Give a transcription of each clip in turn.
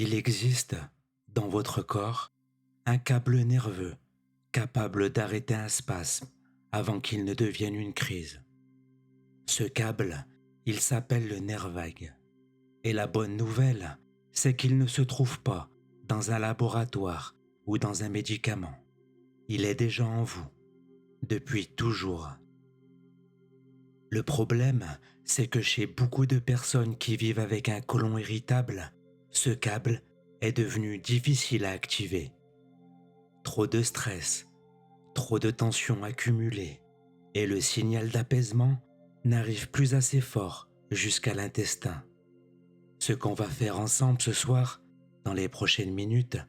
Il existe, dans votre corps, un câble nerveux capable d'arrêter un spasme avant qu'il ne devienne une crise. Ce câble, il s'appelle le nerf vague. Et la bonne nouvelle, c'est qu'il ne se trouve pas dans un laboratoire ou dans un médicament. Il est déjà en vous, depuis toujours. Le problème, c'est que chez beaucoup de personnes qui vivent avec un côlon irritable, ce câble est devenu difficile à activer. Trop de stress, trop de tensions accumulées, et le signal d'apaisement n'arrive plus assez fort jusqu'à l'intestin. Ce qu'on va faire ensemble ce soir, dans les prochaines minutes,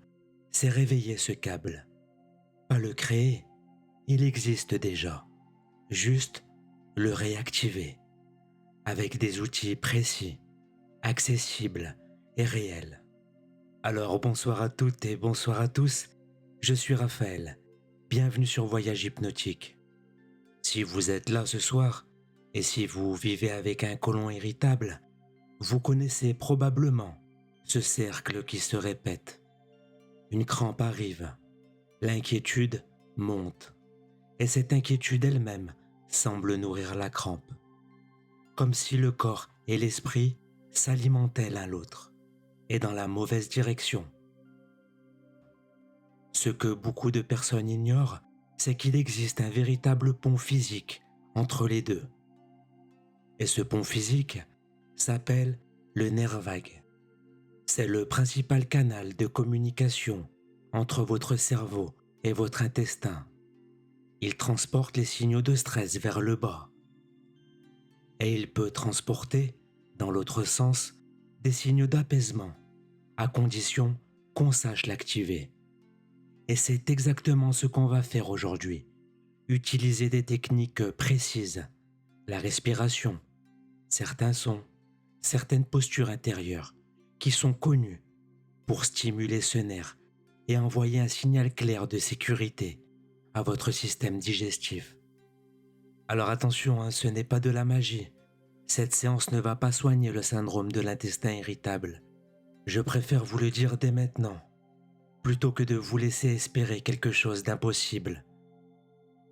c'est réveiller ce câble. Pas le créer, il existe déjà. Juste le réactiver, avec des outils précis, accessibles et réels. Alors bonsoir à toutes et bonsoir à tous, je suis Raphaël, bienvenue sur Voyage Hypnotique. Si vous êtes là ce soir, et si vous vivez avec un côlon irritable, vous connaissez probablement ce cercle qui se répète. Une crampe arrive, l'inquiétude monte, et cette inquiétude elle-même semble nourrir la crampe, comme si le corps et l'esprit s'alimentaient l'un l'autre, et dans la mauvaise direction. Ce que beaucoup de personnes ignorent, c'est qu'il existe un véritable pont physique entre les deux. Et ce pont physique s'appelle le nerf vague. C'est le principal canal de communication entre votre cerveau et votre intestin. Il transporte les signaux de stress vers le bas. Et il peut transporter, dans l'autre sens, des signaux d'apaisement, à condition qu'on sache l'activer. Et c'est exactement ce qu'on va faire aujourd'hui. Utiliser des techniques précises, la respiration, certains sons, certaines postures intérieures qui sont connues pour stimuler ce nerf et envoyer un signal clair de sécurité à votre système digestif. Alors attention, ce n'est pas de la magie. Cette séance ne va pas soigner le syndrome de l'intestin irritable. Je préfère vous le dire dès maintenant, plutôt que de vous laisser espérer quelque chose d'impossible.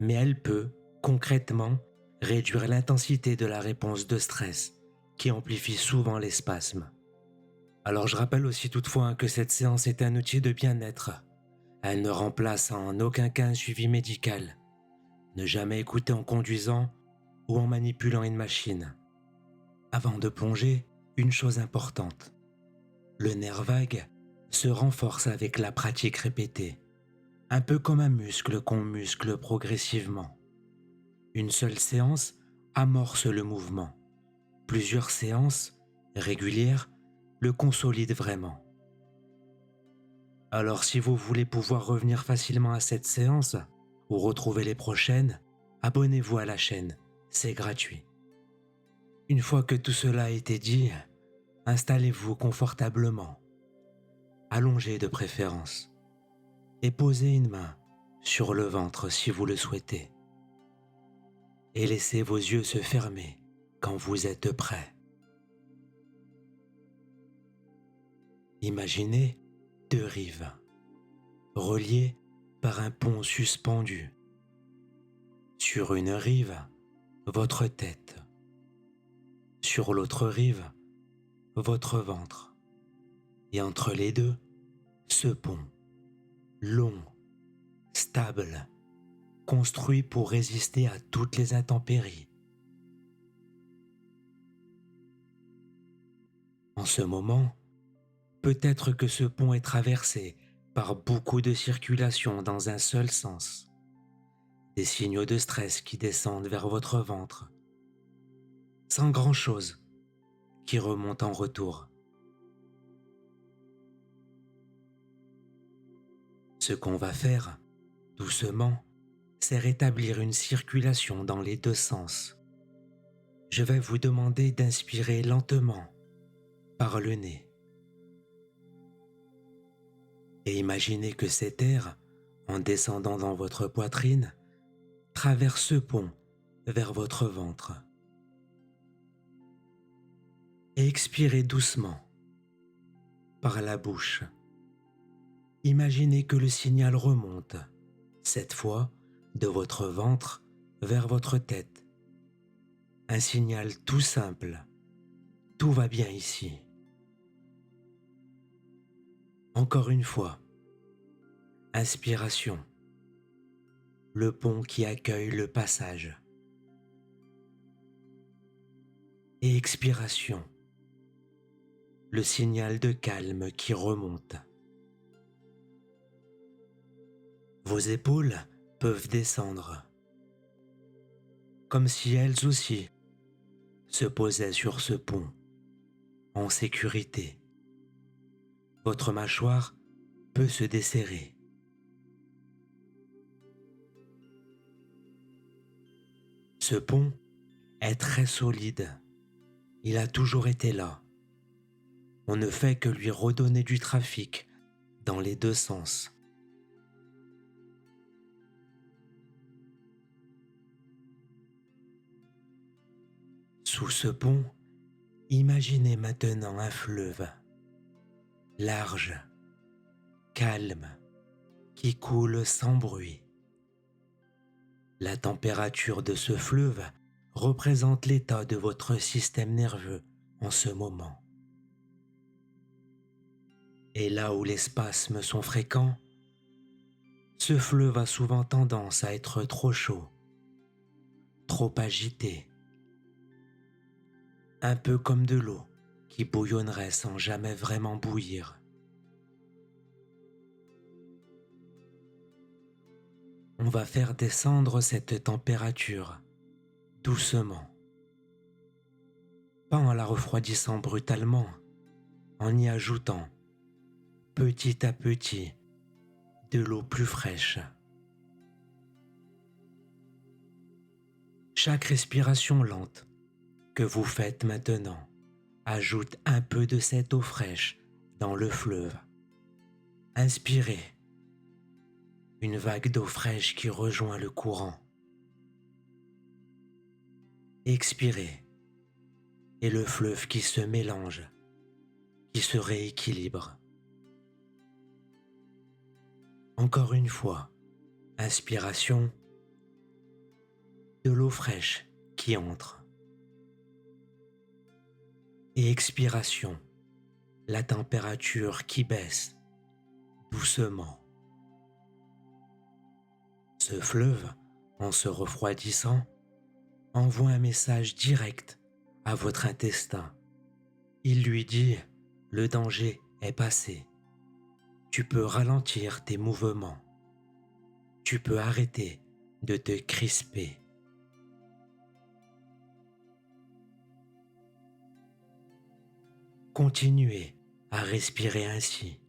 Mais elle peut, concrètement, réduire l'intensité de la réponse de stress, qui amplifie souvent les spasmes. Alors je rappelle aussi toutefois que cette séance est un outil de bien-être. Elle ne remplace en aucun cas un suivi médical. Ne jamais écouter en conduisant ou en manipulant une machine. Avant de plonger, une chose importante. Le nerf vague se renforce avec la pratique répétée, un peu comme un muscle qu'on muscle progressivement. Une seule séance amorce le mouvement. Plusieurs séances, régulières, le consolident vraiment. Alors si vous voulez pouvoir revenir facilement à cette séance ou retrouver les prochaines, abonnez-vous à la chaîne, c'est gratuit. Une fois que tout cela a été dit, installez-vous confortablement, allongez de préférence, et posez une main sur le ventre si vous le souhaitez. Et laissez vos yeux se fermer quand vous êtes prêt. Imaginez 2 rives, reliées par un pont suspendu. Sur une rive, votre tête. Sur l'autre rive, votre ventre. Et entre les deux, ce pont, long, stable, construit pour résister à toutes les intempéries. En ce moment, peut-être que ce pont est traversé par beaucoup de circulation dans un seul sens. Des signaux de stress qui descendent vers votre ventre, sans grand-chose qui remonte en retour. Ce qu'on va faire, doucement, c'est rétablir une circulation dans les 2 sens. Je vais vous demander d'inspirer lentement par le nez. Et imaginez que cet air, en descendant dans votre poitrine, traverse ce pont vers votre ventre. Et expirez doucement. par la bouche. Imaginez que le signal remonte, cette fois de votre ventre vers votre tête. Un signal tout simple. Tout va bien ici. Encore une fois. Inspiration. Le pont qui accueille le passage. Et expiration. Le signal de calme qui remonte. Vos épaules peuvent descendre, comme si elles aussi se posaient sur ce pont, en sécurité. Votre mâchoire peut se desserrer. Ce pont est très solide. Il a toujours été là. On ne fait que lui redonner du trafic dans les deux sens. Sous ce pont, imaginez maintenant un fleuve, large, calme, qui coule sans bruit. La température de ce fleuve représente l'état de votre système nerveux en ce moment. Et là où les spasmes sont fréquents, ce fleuve a souvent tendance à être trop chaud, trop agité, un peu comme de l'eau qui bouillonnerait sans jamais vraiment bouillir. On va faire descendre cette température doucement, pas en la refroidissant brutalement, en y ajoutant petit à petit de l'eau plus fraîche. Chaque respiration lente que vous faites maintenant ajoute un peu de cette eau fraîche dans le fleuve. Inspirez. Une vague d'eau fraîche qui rejoint le courant. Expirez. Et le fleuve qui se mélange, qui se rééquilibre. Encore une fois, inspiration, de l'eau fraîche qui entre. Et expiration, la température qui baisse doucement. Ce fleuve, en se refroidissant, envoie un message direct à votre intestin. Il lui dit « Le danger est passé. Tu peux ralentir tes mouvements. Tu peux arrêter de te crisper. » Continuez à respirer ainsi,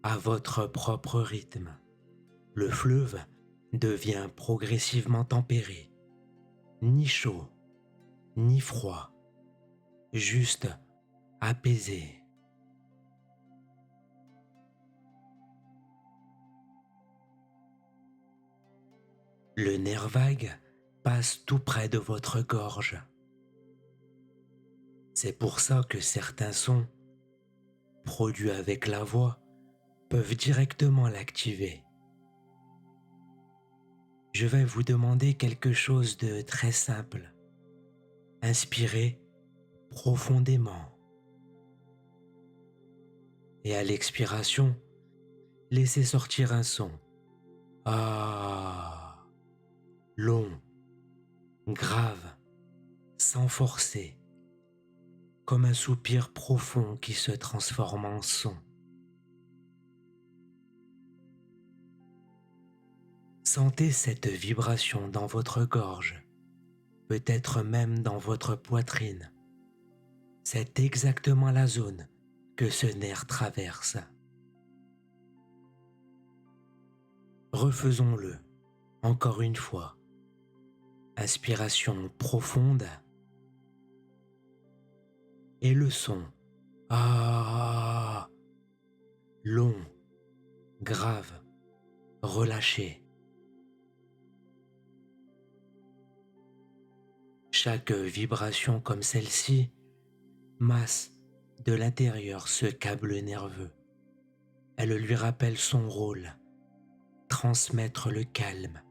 à votre propre rythme. Le fleuve devient progressivement tempéré, ni chaud, ni froid, juste apaisé. Le nerf vague passe tout près de votre gorge. C'est pour ça que certains sons, produits avec la voix, peuvent directement l'activer. Je vais vous demander quelque chose de très simple. Inspirez profondément. Et à l'expiration, laissez sortir un son. Ah, long, grave, sans forcer, comme un soupir profond qui se transforme en son. Sentez cette vibration dans votre gorge, peut-être même dans votre poitrine. C'est exactement la zone que ce nerf traverse. Refaisons-le, encore une fois. Inspiration profonde. Et le son. Ah, long, grave, relâché. Chaque vibration comme celle-ci masse de l'intérieur ce câble nerveux. Elle lui rappelle son rôle, transmettre le calme,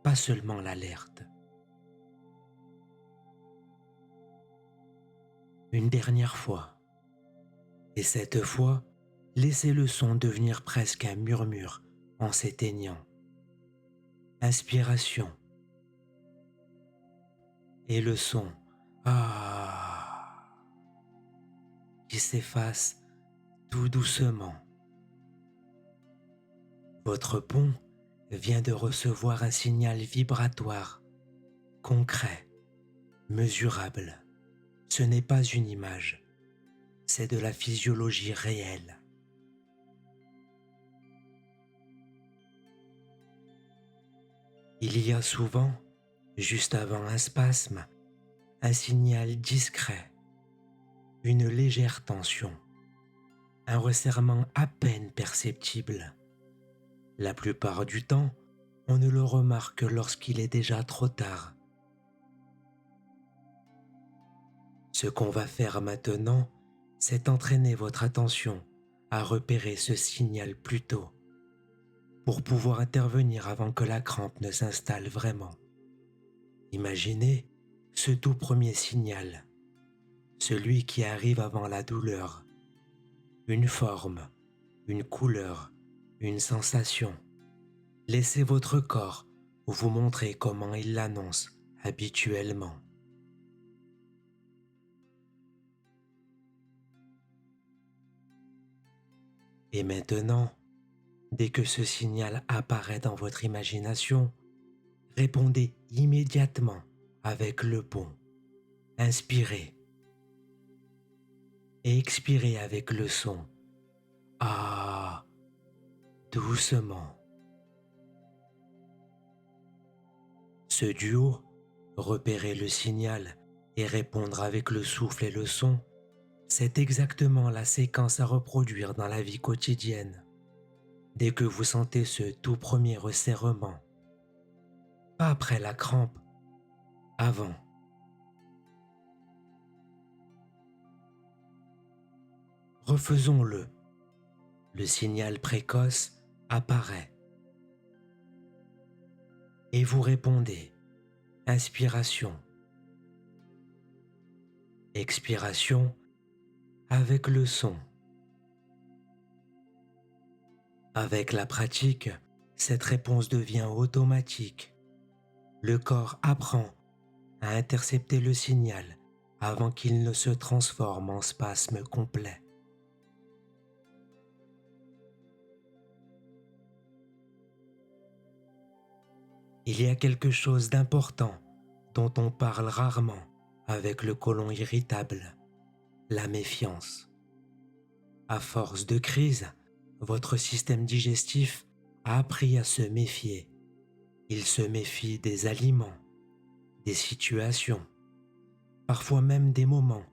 pas seulement l'alerte. Une dernière fois, et cette fois, laissez le son devenir presque un murmure en s'éteignant. Inspiration. Et le son « Ah » qui s'efface tout doucement. Votre pont vient de recevoir un signal vibratoire, concret, mesurable. Ce n'est pas une image, c'est de la physiologie réelle. Il y a souvent, juste avant un spasme, un signal discret, une légère tension, un resserrement à peine perceptible. La plupart du temps, on ne le remarque que lorsqu'il est déjà trop tard. Ce qu'on va faire maintenant, c'est entraîner votre attention à repérer ce signal plus tôt, pour pouvoir intervenir avant que la crampe ne s'installe vraiment. Imaginez ce tout premier signal, celui qui arrive avant la douleur, une forme, une couleur, une sensation. Laissez votre corps vous montrer comment il l'annonce habituellement. Et maintenant, dès que ce signal apparaît dans votre imagination, répondez immédiatement avec le pont. Inspirez et expirez avec le son « Ah » doucement. Ce duo, repérer le signal et répondre avec le souffle et le son, c'est exactement la séquence à reproduire dans la vie quotidienne. Dès que vous sentez ce tout premier resserrement, pas après la crampe, avant. Refaisons-le. Le signal précoce apparaît. Et vous répondez, inspiration, expiration avec le son. Avec la pratique, cette réponse devient automatique. Le corps apprend à intercepter le signal avant qu'il ne se transforme en spasme complet. Il y a quelque chose d'important dont on parle rarement avec le côlon irritable, la méfiance. À force de crise, votre système digestif a appris à se méfier. Il se méfie des aliments, des situations, parfois même des moments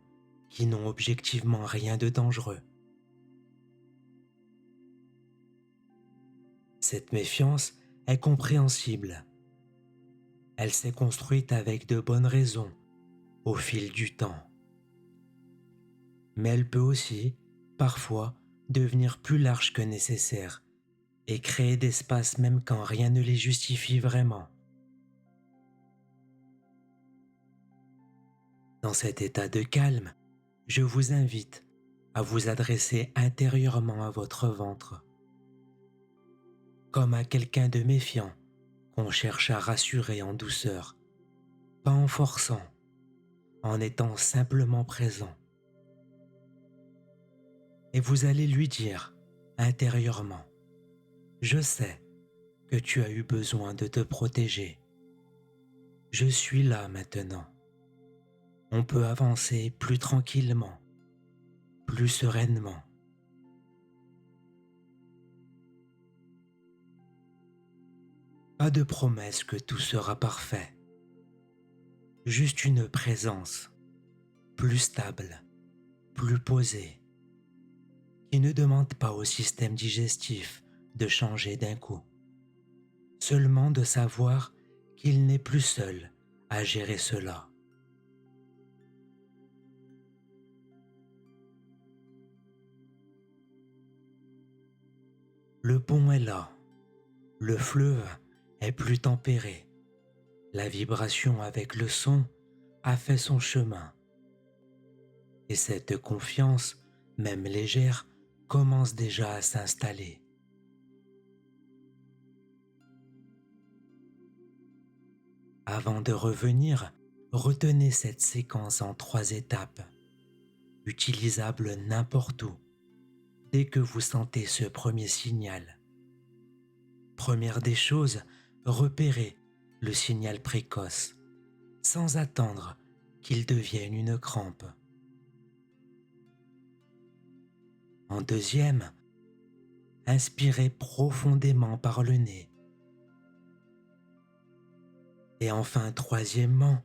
qui n'ont objectivement rien de dangereux. Cette méfiance est compréhensible. Elle s'est construite avec de bonnes raisons au fil du temps. Mais elle peut aussi, parfois, devenir plus large que nécessaire et créer des espaces même quand rien ne les justifie vraiment. Dans cet état de calme, je vous invite à vous adresser intérieurement à votre ventre, comme à quelqu'un de méfiant qu'on cherche à rassurer en douceur, pas en forçant, en étant simplement présent. Et vous allez lui dire intérieurement, « Je sais que tu as eu besoin de te protéger. Je suis là maintenant. On peut avancer plus tranquillement, plus sereinement. » Pas de promesse que tout sera parfait. Juste une présence, plus stable, plus posée, qui ne demande pas au système digestif de changer d'un coup. Seulement de savoir qu'il n'est plus seul à gérer cela. Le pont est là, le fleuve est plus tempéré, la vibration avec le son a fait son chemin, et cette confiance, même légère, commence déjà à s'installer. Avant de revenir, retenez cette séquence en 3 étapes, utilisables n'importe où, dès que vous sentez ce premier signal. Première des choses, repérez le signal précoce, sans attendre qu'il devienne une crampe. En deuxième, inspirez profondément par le nez. Et enfin, troisièmement,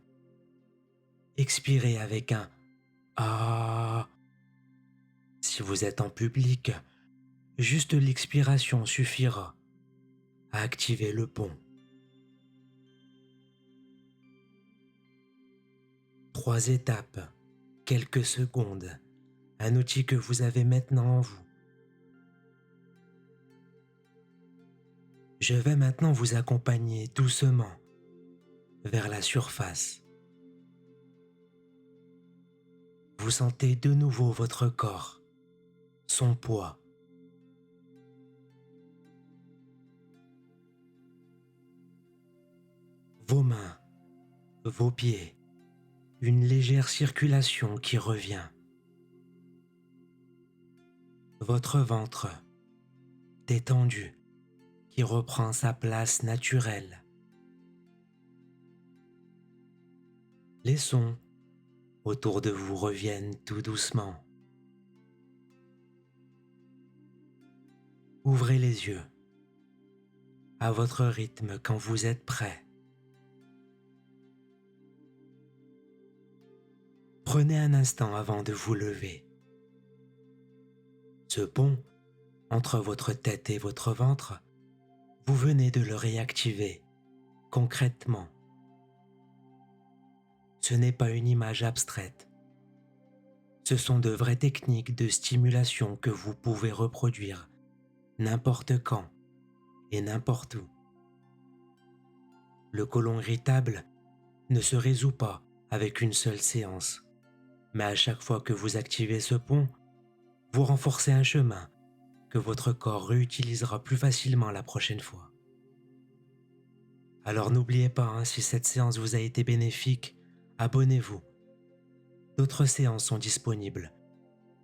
expirez avec un Ah. Si vous êtes en public, juste l'expiration suffira à activer le pont. 3 étapes, quelques secondes, un outil que vous avez maintenant en vous. Je vais maintenant vous accompagner doucement vers la surface. Vous sentez de nouveau votre corps, son poids. Vos mains, vos pieds, une légère circulation qui revient. Votre ventre, détendu, qui reprend sa place naturelle. Les sons autour de vous reviennent tout doucement. Ouvrez les yeux à votre rythme quand vous êtes prêt. Prenez un instant avant de vous lever. Ce pont entre votre tête et votre ventre, vous venez de le réactiver concrètement. Ce n'est pas une image abstraite. Ce sont de vraies techniques de stimulation que vous pouvez reproduire n'importe quand et n'importe où. Le côlon irritable ne se résout pas avec une seule séance, mais à chaque fois que vous activez ce pont, vous renforcez un chemin que votre corps réutilisera plus facilement la prochaine fois. Alors n'oubliez pas, si cette séance vous a été bénéfique, abonnez-vous. D'autres séances sont disponibles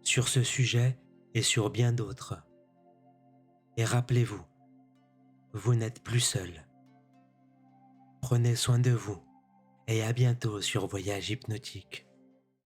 sur ce sujet et sur bien d'autres. Et rappelez-vous, vous n'êtes plus seul. Prenez soin de vous et à bientôt sur Voyage Hypnotique.